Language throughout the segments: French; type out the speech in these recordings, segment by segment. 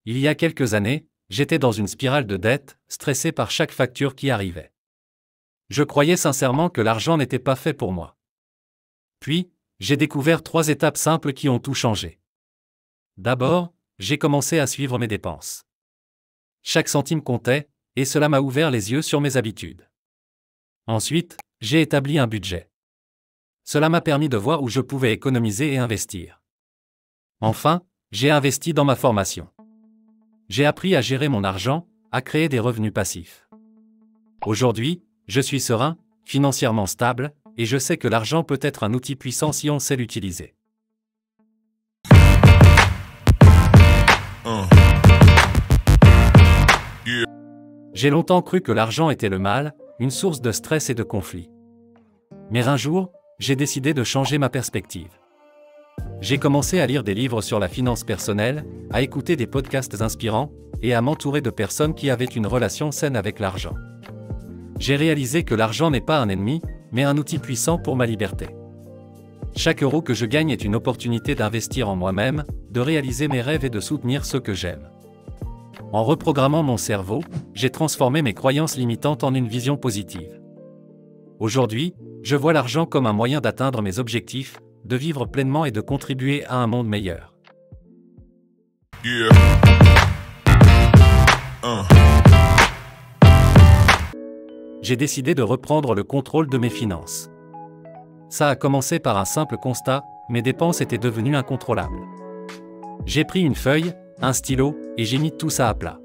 Il y a quelques années, j'étais dans une spirale de dette, stressé par chaque facture qui arrivait. Je croyais sincèrement que l'argent n'était pas fait pour moi. Puis, j'ai découvert 3 étapes simples qui ont tout changé. D'abord, j'ai commencé à suivre mes dépenses. Chaque centime comptait, et cela m'a ouvert les yeux sur mes habitudes. Ensuite, j'ai établi un budget. Cela m'a permis de voir où je pouvais économiser et investir. Enfin, j'ai investi dans ma formation. J'ai appris à gérer mon argent, à créer des revenus passifs. Aujourd'hui, je suis serein, financièrement stable, et je sais que l'argent peut être un outil puissant si on sait l'utiliser. J'ai longtemps cru que l'argent était le mal, une source de stress et de conflit. Mais un jour, j'ai décidé de changer ma perspective. J'ai commencé à lire des livres sur la finance personnelle, à écouter des podcasts inspirants, et à m'entourer de personnes qui avaient une relation saine avec l'argent. J'ai réalisé que l'argent n'est pas un ennemi, mais un outil puissant pour ma liberté. Chaque euro que je gagne est une opportunité d'investir en moi-même, de réaliser mes rêves et de soutenir ceux que j'aime. En reprogrammant mon cerveau, j'ai transformé mes croyances limitantes en une vision positive. Aujourd'hui, je vois l'argent comme un moyen d'atteindre mes objectifs, de vivre pleinement et de contribuer à un monde meilleur. J'ai décidé de reprendre le contrôle de mes finances. Ça a commencé par un simple constat, mes dépenses étaient devenues incontrôlables. J'ai pris une feuille, un stylo, et j'ai mis tout ça à plat.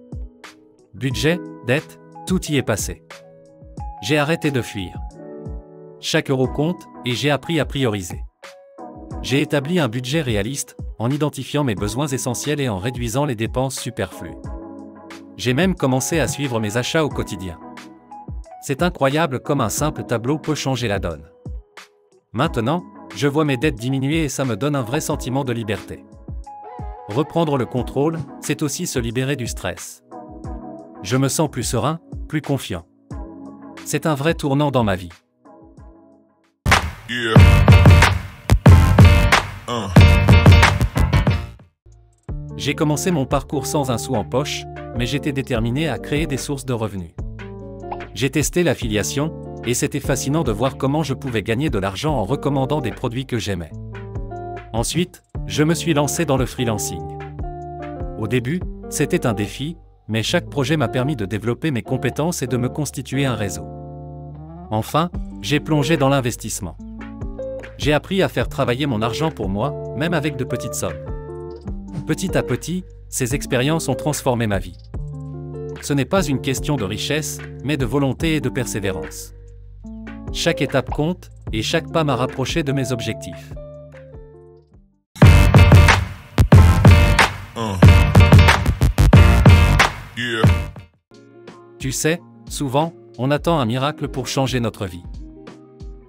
Budget, dette, tout y est passé. J'ai arrêté de fuir. Chaque euro compte, et j'ai appris à prioriser. J'ai établi un budget réaliste, en identifiant mes besoins essentiels et en réduisant les dépenses superflues. J'ai même commencé à suivre mes achats au quotidien. C'est incroyable comme un simple tableau peut changer la donne. Maintenant, je vois mes dettes diminuer et ça me donne un vrai sentiment de liberté. Reprendre le contrôle, c'est aussi se libérer du stress. Je me sens plus serein, plus confiant. C'est un vrai tournant dans ma vie. J'ai commencé mon parcours sans un sou en poche, mais j'étais déterminé à créer des sources de revenus. J'ai testé l'affiliation, et c'était fascinant de voir comment je pouvais gagner de l'argent en recommandant des produits que j'aimais. Ensuite, je me suis lancé dans le freelancing. Au début, c'était un défi, mais chaque projet m'a permis de développer mes compétences et de me constituer un réseau. Enfin, j'ai plongé dans l'investissement. J'ai appris à faire travailler mon argent pour moi, même avec de petites sommes. Petit à petit, ces expériences ont transformé ma vie. Ce n'est pas une question de richesse, mais de volonté et de persévérance. Chaque étape compte, et chaque pas m'a rapproché de mes objectifs. Tu sais, souvent, on attend un miracle pour changer notre vie.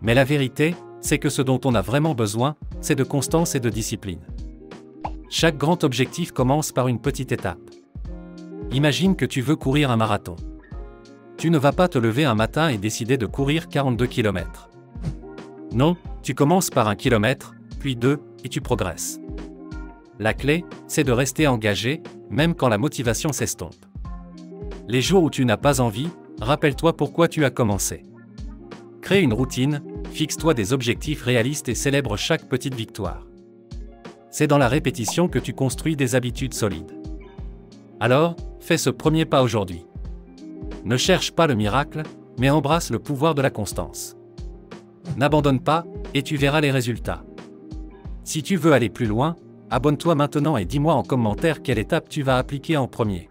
Mais la vérité, c'est que ce dont on a vraiment besoin, c'est de constance et de discipline. Chaque grand objectif commence par une petite étape. Imagine que tu veux courir un marathon. Tu ne vas pas te lever un matin et décider de courir 42 km. Non, tu commences par 1 kilomètre, puis 2, et tu progresses. La clé, c'est de rester engagé, même quand la motivation s'estompe. Les jours où tu n'as pas envie, rappelle-toi pourquoi tu as commencé. Crée une routine, fixe-toi des objectifs réalistes et célèbre chaque petite victoire. C'est dans la répétition que tu construis des habitudes solides. Alors, fais ce premier pas aujourd'hui. Ne cherche pas le miracle, mais embrasse le pouvoir de la constance. N'abandonne pas, et tu verras les résultats. Si tu veux aller plus loin, abonne-toi maintenant et dis-moi en commentaire quelle étape tu vas appliquer en premier.